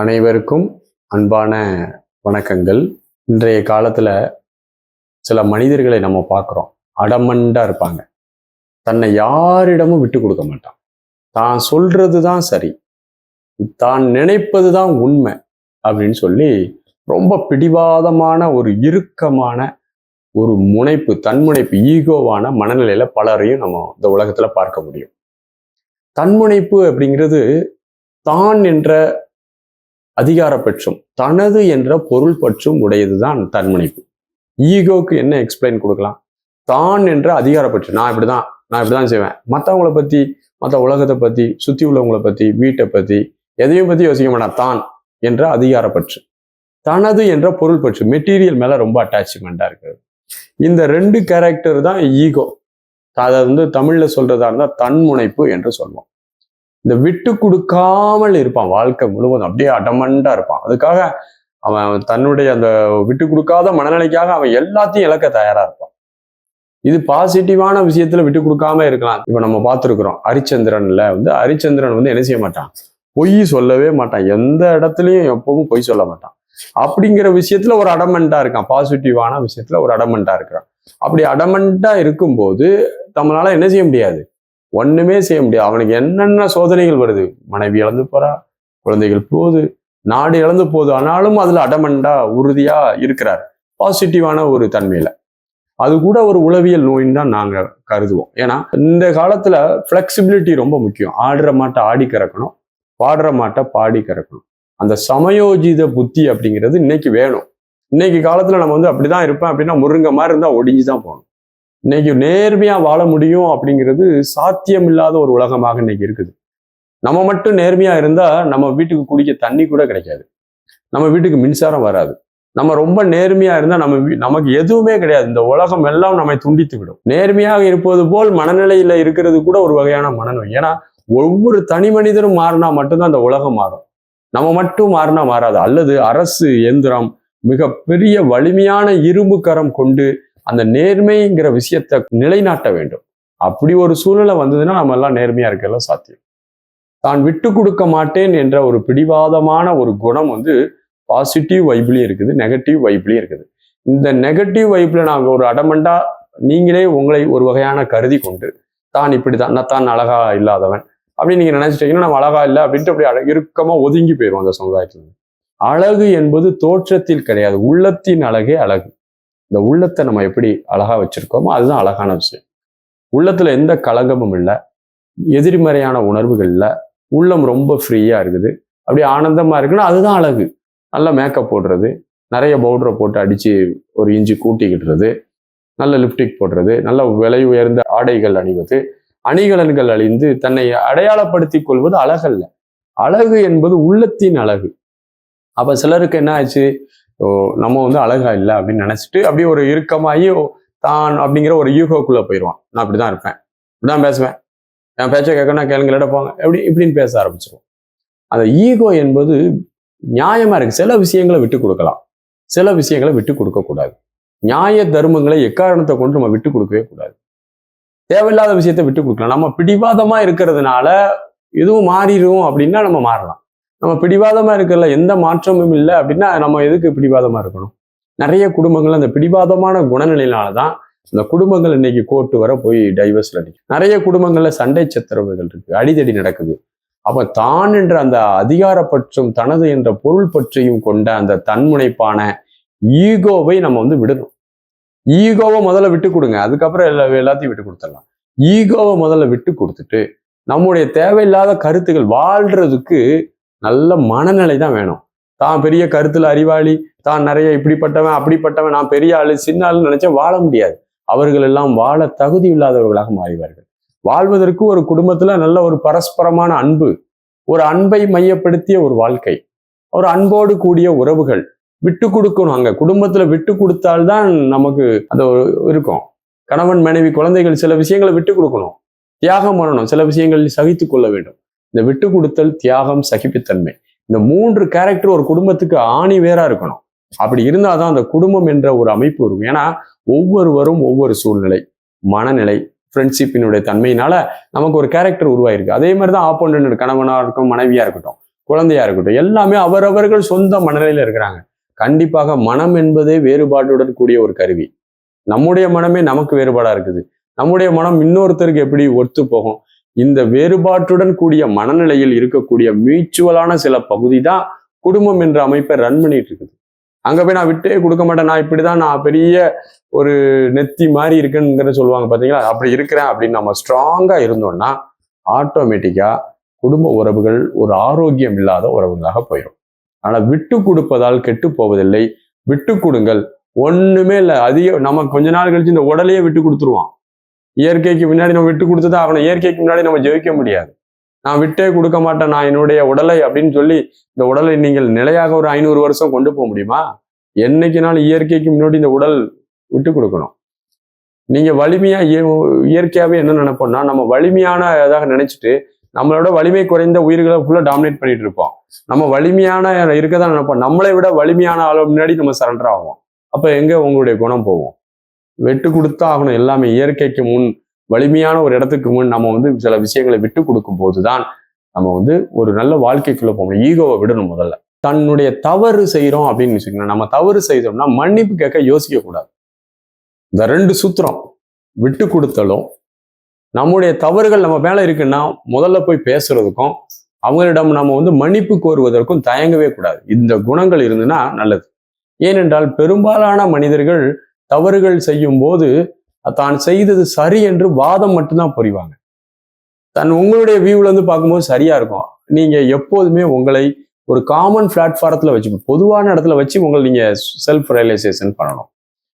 அனைவருக்கும் அன்பான வணக்கங்கள். இன்றைய காலத்துல சில மனிதர்களை நம்ம பார்க்குறோம். அடமண்டா இருப்பாங்க. தன்னை யாரிடமும் விட்டு கொடுக்க மாட்டான். தான் சொல்றது தான் சரி, தான் நினைப்பது தான் உண்மை அப்படின்னு சொல்லி ரொம்ப பிடிவாதமான ஒரு இறுக்கமான ஒரு முனைப்பு, தன்முனைப்பு, ஈகோவான மனநிலையில பலரையும் நம்ம இந்த உலகத்துல பார்க்க முடியும். தன்முனைப்பு அப்படிங்கிறது தான் என்ற அதிகார பட்சம், தனது என்ற பொருள் பற்றும் உடையதுதான் தன்முனைப்பு. ஈகோக்கு என்ன எக்ஸ்பிளைன் கொடுக்கலாம்? தான் என்ற அதிகார பட்சம், நான் இப்படிதான் செய்வேன், மற்றவங்களை பத்தி, மற்ற உலகத்தை பத்தி, சுத்தி உள்ளவங்களை பத்தி, வீட்டை பத்தி, எதையும் பத்தி யோசிக்க மாட்டான். தான் என்ற அதிகார பற்று, தனது என்ற பொருள் பற்று, மெட்டீரியல் மேல ரொம்ப அட்டாச்மெண்டா இருக்கு. இந்த ரெண்டு கேரக்டர் தான் ஈகோ. அதை தமிழ்ல சொல்றதா இருந்தா தன்முனைப்பு என்று சொல்லுவோம். இந்த விட்டு கொடுக்காமல் இருப்பான், வாழ்க்கை முழுவதும் அப்படியே அடமண்டா இருப்பான். அதுக்காக அவன் தன்னுடைய அந்த விட்டு கொடுக்காத மனநிலைக்காக அவன் எல்லாத்தையும் இழக்க தயாரா இருப்பான். இது பாசிட்டிவான விஷயத்துல விட்டு கொடுக்காம இருக்கலாம். இப்ப நம்ம பார்த்துருக்குறோம் ஹரிச்சந்திரன்ல ஹரிச்சந்திரன் என்ன செய்ய மாட்டான், பொய் சொல்லவே மாட்டான். எந்த இடத்துலயும் எப்பவும் பொய் சொல்ல மாட்டான். அப்படிங்கிற விஷயத்துல ஒரு அடமண்டா இருக்கான். பாசிட்டிவான விஷயத்துல ஒரு அடமண்டா இருக்கிறான். அப்படி அடமண்டா இருக்கும்போது நம்மளால என்ன செய்ய முடியாது, ஒண்ணுமே செய்ய முடியாது. அவனுக்கு என்னென்ன சோதனைகள் வருது, மனைவி இழந்து போறா, குழந்தைகள் போகுது, நாடு இழந்து போகுது, ஆனாலும் அதுல அடமண்டா உறுதியா இருக்கிறார், பாசிட்டிவான ஒரு தன்மையில. அது கூட ஒரு உளவியல் நோயின்னு தான் நாங்க கருதுவோம். ஏன்னா இந்த காலத்துல பிளெக்சிபிலிட்டி ரொம்ப முக்கியம். ஆடுற மாட்டை ஆடி கறக்கணும், பாடுற மாட்டை பாடி கறக்கணும். அந்த சமயோஜித புத்தி அப்படிங்கிறது இன்னைக்கு வேணும். இன்னைக்கு காலத்துல நம்ம அப்படிதான் இருப்பேன் அப்படின்னா முருங்கை மாதிரி இருந்தா ஒடிஞ்சுதான் போகணும். இன்னைக்கு நேர்மையா வாழ முடியும் அப்படிங்கிறது சாத்தியம் இல்லாத ஒரு உலகமாக இன்னைக்கு இருக்குது. நம்ம மட்டும் நேர்மையா இருந்தா நம்ம வீட்டுக்கு குடிக்க தண்ணி கூட கிடைக்காது, நம்ம வீட்டுக்கு மின்சாரம் வராது. நம்ம ரொம்ப நேர்மையா இருந்தா நமக்கு எதுவுமே கிடையாது. இந்த உலகம் எல்லாம் நம்மை துண்டித்து விடும். நேர்மையாக இருப்பது போல் மனநிலையில இருக்கிறது கூட ஒரு வகையான மனநோய். ஏன்னா ஒவ்வொரு தனி மனிதரும் மாறினா மட்டும்தான் அந்த உலகம் மாறும். நம்ம மட்டும் மாறினா மாறாது. அல்லது அரசு இயந்திரம் மிக பெரிய வலிமையான இரும்பு கரம் கொண்டு அந்த நேர்மைங்கிற விஷயத்தை நிலைநாட்ட வேண்டும். அப்படி ஒரு சூழ்நிலை வந்ததுன்னா நம்ம எல்லாம் நேர்மையா இருக்கலாம் சாத்தியம். தான் விட்டு கொடுக்க மாட்டேன் என்ற ஒரு பிடிவாதமான ஒரு குணம் பாசிட்டிவ் வைப்லயும் இருக்குது, நெகட்டிவ் வைப்லயும் இருக்குது. இந்த நெகட்டிவ் வைப்ல நாங்க ஒரு அடமண்டா நீங்களே உங்களை ஒரு வகையான கருதி கொண்டு தான் இப்படிதான், நான் அழகா இல்லாதவன் அப்படின்னு நீங்க நினைச்சிட்டீங்கன்னா நம்ம அழகா இல்லை அப்படின்ட்டு அப்படி இறுக்கமா ஒதுங்கி போயிடும் அந்த சமுதாயத்துல. அழகு என்பது தோற்றத்தில் கிடையாது, உள்ளத்தின் அழகே அழகு. இந்த உள்ளத்தை நம்ம எப்படி அழகா வச்சிருக்கோமோ அதுதான் அழகான விஷயம். உள்ளத்துல எந்த கலங்கமும் இல்லை, எதிர்மறையான உணர்வுகள் இல்லை, உள்ளம் ரொம்ப ஃப்ரீயா இருக்குது, அப்படியே ஆனந்தமா இருக்குன்னா அதுதான் அழகு. நல்லா மேக்கப் போடுறது, நிறைய பவுடரை போட்டு அடிச்சு ஒரு இன்ச்சு கூட்டிக்கிட்டுறது, நல்ல லிப்டிக் போடுறது, நல்ல விலை உயர்ந்த ஆடைகள் அணிவது, அணிகலன்கள் அணிந்து தன்னை அடையாளப்படுத்திக் கொள்வது அழகல்ல. அழகு என்பது உள்ளத்தின் அழகு. அப்ப சிலருக்கு என்ன ஆச்சு, நம்ம அழகா இல்லை அப்படின்னு நினைச்சிட்டு அப்படியே ஒரு இறுக்கமாகி தான் அப்படிங்கிற ஒரு யூகோக்குள்ள போயிடுவான். நான் அப்படிதான் இருப்பேன், இப்படிதான் பேசுவேன், என் பேச்சை கேட்கணும், கேளுங்க போங்க, இப்படின்னு பேச ஆரம்பிச்சிருவோம். அந்த ஈகோ என்பது நியாயமா இருக்கு. சில விஷயங்களை விட்டு கொடுக்கலாம், சில விஷயங்களை விட்டு கொடுக்க கூடாது. நியாய தர்மங்களை எக்காரணத்தை கொண்டு நம்ம விட்டு கொடுக்கவே கூடாது. தேவையில்லாத விஷயத்தை விட்டு கொடுக்கலாம். நம்ம பிடிவாதமா இருக்கிறதுனால எதுவும் மாறிடும் அப்படின்னா நம்ம மாறலாம். நம்ம பிடிவாதமா இருக்கிறதுல எந்த மாற்றமும் இல்லை அப்படின்னா நம்ம எதுக்கு பிடிவாதமா இருக்கணும்? நிறைய குடும்பங்கள் அந்த பிடிவாதமான குணநிலையினாலதான் அந்த குடும்பங்கள் இன்னைக்கு கோர்ட்டு வர போய் டைவர்ஸ்ல நிற்கும். நிறைய குடும்பங்கள்ல சண்டை சச்சரவுகள் இருக்கு, அடிதடி நடக்குது. அப்ப தான் என்ற அந்த அதிகார பற்றும் தனது என்ற பொருள் பற்றியும் கொண்ட அந்த தன்முனைப்பான ஈகோவை நம்ம விடணும். ஈகோவை முதல்ல விட்டு கொடுங்க, அதுக்கப்புறம் எல்லாத்தையும் விட்டு கொடுத்துடலாம். ஈகோவை முதல்ல விட்டு கொடுத்துட்டு நம்முடைய தேவையில்லாத கருத்துக்கள், வாழ்றதுக்கு நல்ல மனநிலை தான் வேணும். தான் பெரிய கருத்துல அறிவாளி, தான் நிறைய இப்படிப்பட்டவன் அப்படிப்பட்டவன், நான் பெரிய ஆளு சின்ன ஆளுன்னு நினைச்சா வாழ முடியாது. அவர்கள் எல்லாம் வாழ தகுதி இல்லாதவர்களாக மாறிவார்கள். வாழ்வதற்கு ஒரு குடும்பத்துல நல்ல ஒரு பரஸ்பரமான அன்பு, ஒரு அன்பை மையப்படுத்திய ஒரு வாழ்க்கை, ஒரு அன்போடு கூடிய உறவுகள், விட்டு கொடுக்கணும். அங்க குடும்பத்துல விட்டு கொடுத்தால்தான் நமக்கு அந்த இருக்கும். கணவன் மனைவி குழந்தைகள் சில விஷயங்களை விட்டு கொடுக்கணும், தியாகம் பண்ணணும், சில விஷயங்கள் சகித்து கொள்ள வேண்டும். இந்த விட்டு கொடுத்தல், தியாகம், சகிப்புத்தன்மை, இந்த 3 கேரக்டர் ஒரு குடும்பத்துக்கு ஆணி வேறா இருக்கணும். அப்படி இருந்தாதான் அந்த குடும்பம் என்ற ஒரு அமைப்பு இருக்கும். ஏன்னா ஒவ்வொருவரும் ஒவ்வொரு சூழ்நிலை, மனநிலை, ஃப்ரெண்ட்ஷிப்பினுடைய தன்மையினால நமக்கு ஒரு கேரக்டர் உருவாயிருக்கு. அதே மாதிரிதான் ஆப்போனன்ட், கணவனா இருக்கட்டும், மனைவியா இருக்கட்டும், குழந்தையா இருக்கட்டும், எல்லாமே அவரவர்கள் சொந்த மனநிலையில இருக்கிறாங்க. கண்டிப்பாக மனம் என்பதே வேறுபாட்டுடன் கூடிய ஒரு கருவி. நம்முடைய மனமே நமக்கு வேறுபாடா இருக்குது. நம்முடைய மனம் இன்னொருத்தருக்கு எப்படி ஒத்து போகும்? இந்த வேறுபாட்டுடன் கூடிய மனநிலையில் இருக்கக்கூடிய மியூச்சுவலான சில பகுதி தான் குடும்பம் என்ற அமைப்பை ரன் பண்ணிட்டு இருக்குது. அங்க போய் நான் விட்டே கொடுக்க மாட்டேன், நான் இப்படிதான், நான் பெரிய ஒரு நெத்தி மாதிரி இருக்குன்னு சொல்லுவாங்க பாத்தீங்களா, அப்படி இருக்கிறேன் அப்படின்னு நம்ம ஸ்ட்ராங்கா இருந்தோம்னா ஆட்டோமேட்டிக்கா குடும்ப உறவுகள் ஒரு ஆரோக்கியம் இல்லாத உறவுகளாக போயிடும். ஆனா விட்டு கொடுப்பதால் கெட்டு போவதில்லை. விட்டு கொடுங்கள், ஒண்ணுமே இல்லை. நம்ம கொஞ்ச நாள் கழிச்சு இந்த உடலையே விட்டு கொடுத்துருவான். இயற்கைக்கு முன்னாடி நம்ம விட்டு கொடுத்துதான் ஆகணும். இயற்கைக்கு முன்னாடி நம்ம ஜெயிக்க முடியாது. நான் விட்டே கொடுக்க மாட்டேன், நான் என்னுடைய உடலை அப்படின்னு சொல்லி இந்த உடலை நீங்கள் நிலையாக ஒரு 500 வருஷம் கொண்டு போக முடியுமா? என்னைக்குனாலும் இயற்கைக்கு முன்னாடி இந்த உடல் விட்டு கொடுக்கணும். நீங்க வலிமையா இயற்கையாவே என்ன நினைப்போம்னா, நம்ம வலிமையானதாக நினைச்சிட்டு நம்மளோட வலிமை குறைந்த உயிர்களை ஃபுல்லா டாமினேட் பண்ணிட்டு இருப்போம். நம்ம வலிமையான இருக்கதான் நினைப்போம். நம்மளை விட வலிமையான ஆளு முன்னாடி நம்ம சரண்டர் ஆகும். அப்ப எங்க உங்களுடைய குணம் போவோம்? விட்டு கொடுத்தா ஆகணும். எல்லாமே இயற்கைக்கு முன், வலிமையான ஒரு இடத்துக்கு முன் நம்ம சில விஷயங்களை விட்டு கொடுக்கும் போதுதான் நம்ம ஒரு நல்ல வாழ்க்கைக்குள்ள போகணும். ஈகோவை விடணும். முதல்ல தன்னுடைய தவறு செய்யறோம் அப்படின்னு வச்சுக்கணும். நம்ம தவறு செய்தோம்னா மன்னிப்பு கேட்க யோசிக்க கூடாது. இந்த 2 சூத்திரம், விட்டு கொடுத்தலும் நம்முடைய தவறுகள் நம்ம மேல இருக்குன்னா முதல்ல போய் பேசுறதுக்கும் அவங்களிடம் நம்ம மன்னிப்பு கோருவதற்கும் தயங்கவே கூடாது. இந்த குணங்கள் இருந்துன்னா நல்லது. ஏனென்றால் பெரும்பாலான மனிதர்கள் தவறுகள் செய்யும் போது தான் செய்தது சரி என்று வாதம் மட்டும்தான் புரிவாங்க. உங்களுடைய வியூல பார்க்கும்போது சரியா இருக்கும். நீங்க எப்போதுமே உங்களை ஒரு காமன் பிளாட்ஃபாரத்துல வச்சு, பொதுவான இடத்துல வச்சு உங்களை நீங்க செல்ஃப் ரியலைசேஷன் பண்ணணும்.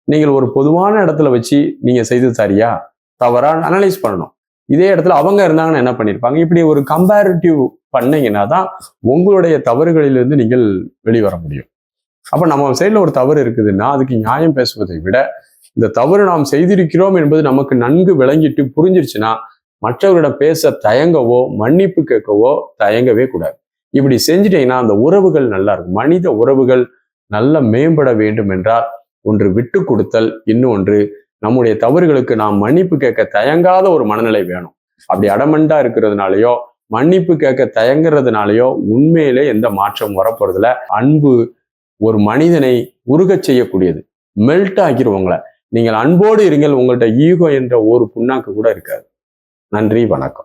நீங்கள் ஒரு பொதுவான இடத்துல வச்சு நீங்க செய்தது சரியா தவறா அனலைஸ் பண்ணணும். இதே இடத்துல அவங்க இருந்தாங்கன்னா என்ன பண்ணிருப்பாங்க? இப்படி ஒரு கம்பேரிட்டிவ் பண்ணீங்கன்னா தான் உங்களுடைய தவறுகளிலிருந்து நீங்கள் வெளிவர முடியும். அப்ப நம்ம சைட்ல ஒரு தவறு இருக்குதுன்னா அதுக்கு நியாயம் பேசுவதை விட, இந்த தவறு நாம் செய்திருக்கிறோம் என்பது நமக்கு நன்கு விளங்கிட்டு புரிஞ்சிருச்சுன்னா மற்றவர்களிடம் பேச தயங்கவோ மன்னிப்பு கேட்கவோ தயங்கவே கூடாது. இப்படி செஞ்சுட்டீங்கன்னா அந்த உறவுகள் நல்லா இருக்கும். மனித உறவுகள் நல்ல மேம்பட வேண்டும் என்றால் ஒன்று விட்டு கொடுத்தல், இன்னொன்று நம்முடைய தவறுகளுக்கு நாம் மன்னிப்பு கேட்க தயங்காத ஒரு மனநிலை வேணும். அப்படி அடமண்டா இருக்கிறதுனாலயோ மன்னிப்பு கேட்க தயங்குறதுனாலயோ உண்மையிலே எந்த மாற்றம் வரப்போறதுல. அன்பு ஒரு மனிதனை உருகச் செய்யக்கூடியது, மெல்ட் ஆக்கிடுவோங்கள. நீங்கள் அன்போடு இருங்கள், உங்கள்கிட்ட ஈகோ என்ற ஒரு புண்ணாக்கு கூட இருக்காது. நன்றி, வணக்கம்.